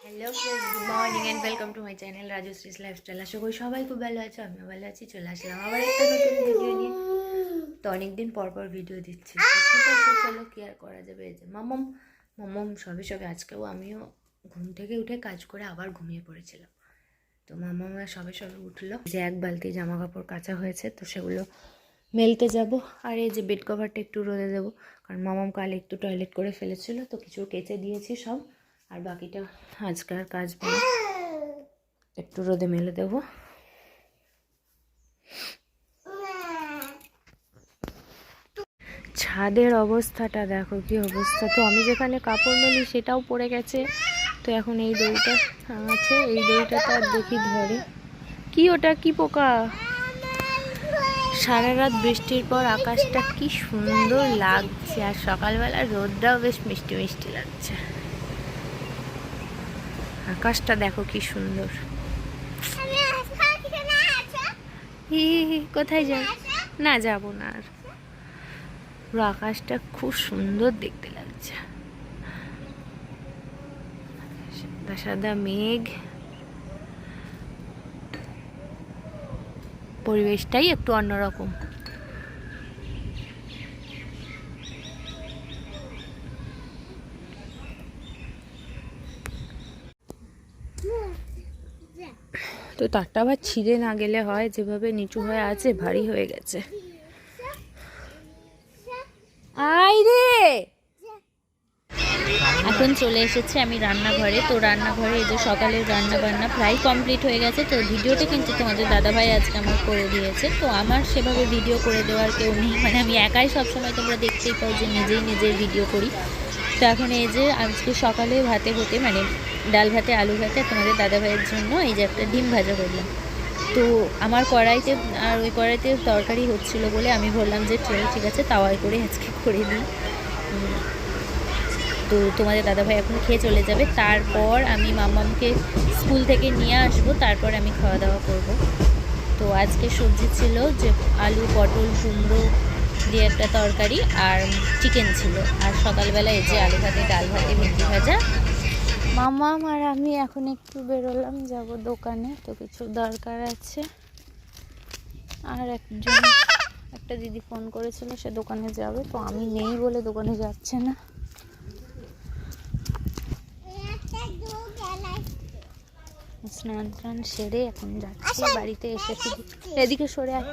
Hello friends, good morning and welcome to my channel Rajashree's lifestyle. আশা করি সবাই খুব ভালো আছে, আমিও ভালো আছি। চলে আসলাম আবার একটা নতুন ভিডিও নিয়ে। তো অনেকদিন পর পর ভিডিও দিচ্ছি, তো ঠিক আছে, চলো কি আর করা যাবে। এই যে মাম্মাম মাম্মাম সবে সবে আজকেও আমিও ঘুম থেকে উঠে কাজ করে আবার ঘুমিয়ে পড়েছিলাম। তো মাম্মাম সবে সবে উঠলো, যে এক বালতি জামা কাপড় কাচা হয়েছে, তো সেগুলো মেলতে যাব। আর এই যে বেড কভারটা একটু রোদে দেবো, কারণ মামাম কাল একটু টয়লেট করে ফেলেছিল, তো কিছু কেচে দিয়েছি সব, আর বাকিটা আজকে আর কাচবো না, একটু রোদে মেলে দেবো। ছাদের অবস্থাটা দেখো কি অবস্থা। তো আমি যেখানে কাপড় মেলি সেটাও পড়ে গেছে। তো এখন এই দড়িটা আছে, এই দড়িটাতে আর দেখি ধরে কি, ওটা কি পোকা। সারা রাত বৃষ্টির পর আকাশটা কি সুন্দর লাগছে, আর সকালবেলা রোদটাও বেশ মিষ্টি মিষ্টি লাগছে। আকাশটা দেখো কি সুন্দর। কোথায় যাব? না, যাব না আর। পুরো আকাশটা খুব সুন্দর দেখতে লাগছে, সাদা সাদা মেঘ, পরিবেশটাই একটু অন্যরকম। তো তারটা আবার ছিঁড়ে না গেলে হয়, যেভাবে নিচু হয়ে আছে ভারী হয়ে গেছে। আই রে, এখন চলে এসেছে আমি রান্নাঘরে। তো রান্নাঘরে এই যে সকালের রান্না বান্না প্রায় কমপ্লিট হয়ে গেছে। তো ভিডিওটা কিন্তু তোমাদের দাদাভাই আজকে আমার করে দিয়েছে। তো আমার সেভাবে ভিডিও করে দেওয়ার কেউ নেই, মানে আমি একাই সবসময়, তোমরা দেখতেই পাও যে নিজেই নিজের ভিডিও করি। তো এখন এই যে আজকে সকালে ভাতে হতে, মানে ডাল ভাতে আলু ভাতে তোমাদের দাদাভাইয়ের জন্য এই যে একটা ডিম ভাজা করলাম। তো আমার কড়াইতে, আর ওই কড়াইতে তরকারি হচ্ছিলো বলে আমি বললাম যে ঠিক আছে তাওয়ায় করে আজকে করে দিই। তো তোমাদের দাদাভাই এখন খেয়ে চলে যাবে, তারপর আমি মাম্মামকে স্কুল থেকে নিয়ে আসবো, তারপর আমি খাওয়া দাওয়া করব। তো আজকে সবজি ছিল যে আলু পটল কুমড়ো দিয়ে একটা তরকারি, আর চিকেন ছিল। আর সকালবেলা এই যে আলু ভাতে ডাল ভাতে ভেন্ডি ভাজা। মাম্মাম আর আমি এখন একটু বেরোলাম, যাব দোকানে, তো কিছু দরকার আছে। আর একটা দিদি ফোন করেছিল, সে দোকানে যাবে, তো আমি নেই বলে দোকানে যাচ্ছে না। স্নান টান সেরে এখন যাচ্ছি বাড়িতে। এসে শুধু এদিকে সরে আয়।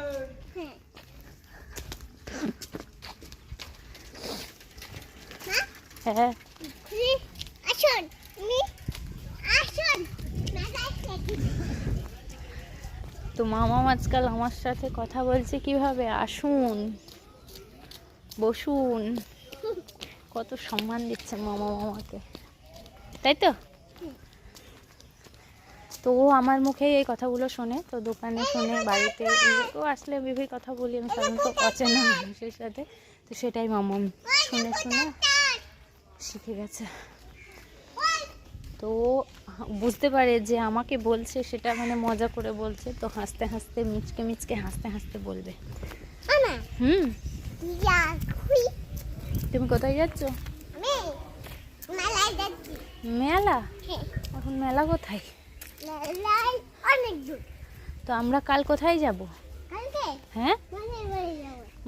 হ্যাঁ, তো মামা আজকাল আমার সাথে কথা বলছে কিভাবে, আসুন বসুন, কত সম্মান দিচ্ছে মামা মামাকে, তাই তো? তো ও আমার মুখেই এই কথাগুলো শোনে, তো দোকানে শোনে, বাড়িতে ও আসলে বিভিন্ন কথা বলি আমি সাধারণত অচেনা মানুষের সাথে, তো সেটাই মামা শুনে শুনে শিখে গেছে। তো বুঝতে পারে যে আমাকে বলছে সেটা মানে মজা করে বলছে, তো হাসতে হাসতে মিচকে মিচকে হাসতে হাসতে বলবে। তুমি কোথায় যাচ্ছ? মেলা? এখন মেলা কোথায়? অনেক দূর। তো আমরা কাল কোথায় যাব? হ্যাঁ,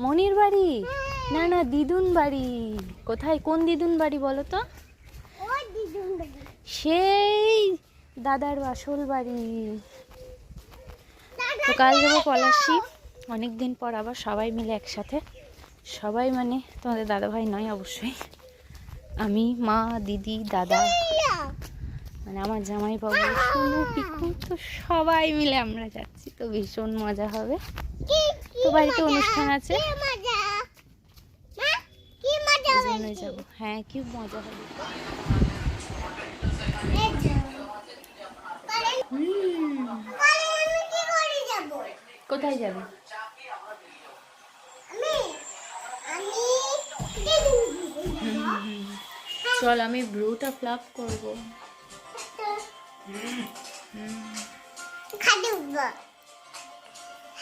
মনির বাড়ি? না না, দিদুন বাড়ি। কোথায়, কোন দিদুন বাড়ি বলো তো? সেই দাদার আসল বাড়ি। তো কাল যাবো পলাশী, অনেকদিন পর আবার সবাই মিলে একসাথে। সবাই মানে তোমাদের দাদাভাই নয় অবশ্যই, আমি, মা, দিদি, দাদা, মানে আমার জামাই বাবু, সোনু, পিকু, তো সবাই মিলে আমরা যাচ্ছি। তো ভীষণ মজা হবে। তো বাড়িতে অনুষ্ঠান আছে, জন্যই যাবো। হ্যাঁ, কি মজা হবে। কোথায় যাবি? চল, আমি ব্লুটা ফ্লাপ করবো।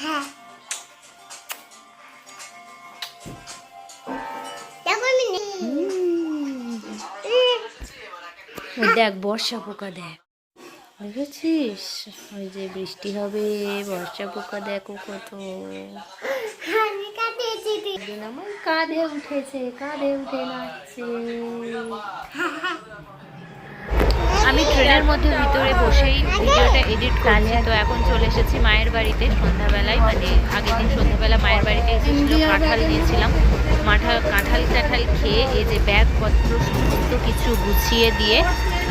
হ্যাঁ, ওই দেখ বর্ষা পোকা দেখ, বুঝেছিস? ওই যে বৃষ্টি হবে, বর্ষা পোকা দেখো কত। আমার কাঁধে উঠেছে, কাঁধে উঠে নাচছে। আমি ট্রেনের মধ্যে ভিতরে বসেই ভিডিওটা এডিট করছি। তো এখন চলে এসেছি মায়ের বাড়িতে সন্ধ্যাবেলায়, মানে আগের দিন সন্ধ্যাবেলা মায়ের বাড়িতে এসেছিল, কাঁঠাল দিয়েছিলাম। কাঁঠাল খেয়ে এই যে ব্যাগপত্র সমস্ত কিছু গুছিয়ে দিয়ে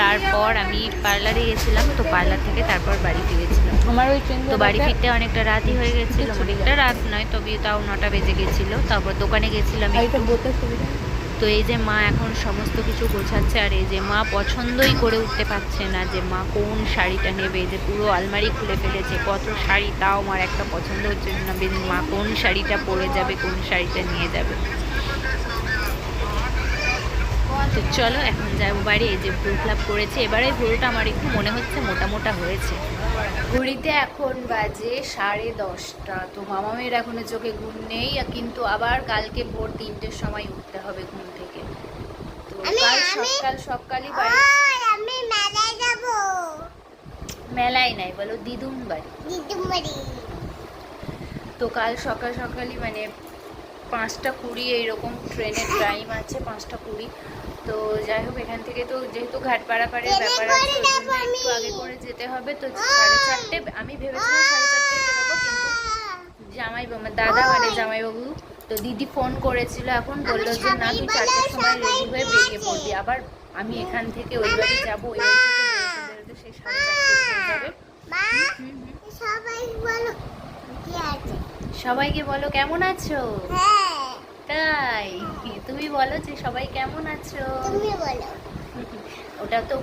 তারপর আমি পার্লারে গেছিলাম। তো পার্লার থেকে তারপর বাড়ি ফিরেছিলাম। তো বাড়ি ফিরতে অনেকটা রাতই হয়ে গেছিলো, অনেকটা রাত নয়, তবে তাও 9টা বেজে গেছিলো। তারপর দোকানে গেছিলাম একটু। তো এই যে মা এখন সমস্ত কিছু গোছাচ্ছে, আর এই যে মা পছন্দই করে উঠতে পারছে না যে মা কোন শাড়িটা নেবে। যে পুরো আলমারি খুলে ফেলেছে, কত শাড়ি, তাও আমার একটা পছন্দ হচ্ছে না মা কোন শাড়িটা পরে যাবে, কোন শাড়িটা নিয়ে যাবে। তো চলো এখন যাবো বাড়ি। এই যে ভুরু ক্লাব করেছে, এবারে ভুরুটা আমার একটু মনে হচ্ছে মোটা মোটা হয়েছে। ঘড়িতে এখন বাজে 10:30। তো মামামের এখনো চোখে ঘুম নেই, কিন্তু আবার কালকে ভোর 3টের সময় উঠতে হবে ঘুম থেকে। তো কাল সকালই বাড়ি। আমি মেলায় যাব। মেলায় নাই বলো, দিদুম বাড়ি। তো কাল সকালই মানে 5:20 এইরকম ট্রেনের টাইম আছে, 5:20। তো যাই হোক, এখান থেকে তো যেহেতু ঘাট পাড়াপাড়ের ব্যাপার আছে, ওই জন্য একটু আগে করে যেতে হবে। তো 4:30 আমি ভেবেছিলাম 4:30 বেরোবো, কিন্তু আমার দাদা মানে জামাইবাবু, তো দিদি ফোন করেছিল, এখন বললো যে না তুই 4টের সময় রেডি হয়ে বেরিয়ে পড়বি। আবার আমি এখান থেকে ওই বাড়ি যাবো, ওই বাড়ি থেকে বেরোতে সেই 4:30 হয়ে যাবে। সবাইকে বলো কেমন আছো। তাই তুমি বলো যে সবাই কেমন আছো। ওটা তো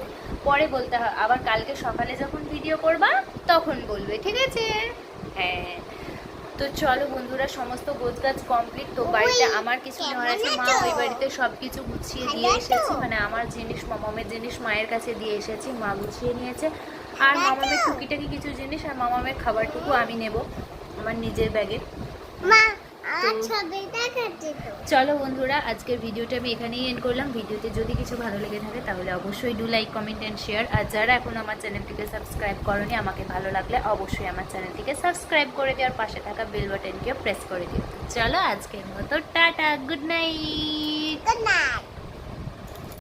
পরে বলতে হবে, আবার কালকে সকালে যখন ভিডিও করবা তখন বলবে, ঠিক আছে? হ্যাঁ। তো চলো বন্ধুরা, সমস্ত গোছগাছ কমপ্লিট। তো বাড়িতে আমার কিছু নেওয়ার আছে, মা ওই বাড়িতে সব কিছু গুছিয়ে দিয়ে এসেছি, মানে আমার জিনিস মামামের জিনিস মায়ের কাছে দিয়ে এসেছি, মা গুছিয়ে নিয়েছে। আর মামামের টুকিটাকি কিছু জিনিস আর মামামের খাবারটুকু আমি নেব আমার নিজের ব্যাগে। চলো বন্ধুরা, আজকের ভিডিওটা আমি এখানেই এন্ড করলাম। ভিডিওতে যদি কিছু ভালো লেগে থাকে তাহলে অবশ্যই do like, comment and share. আর যারা এখন আমার চ্যানেলটিকে সাবস্ক্রাইব করনি, আমাকে ভালো লাগলে অবশ্যই আমার চ্যানেলটিকে সাবস্ক্রাইব করে দিও, আর পাশে থাকা বেল বাটনটিও প্রেস করে দিও। চলো আজকের মতো টাটা, গুড নাইট।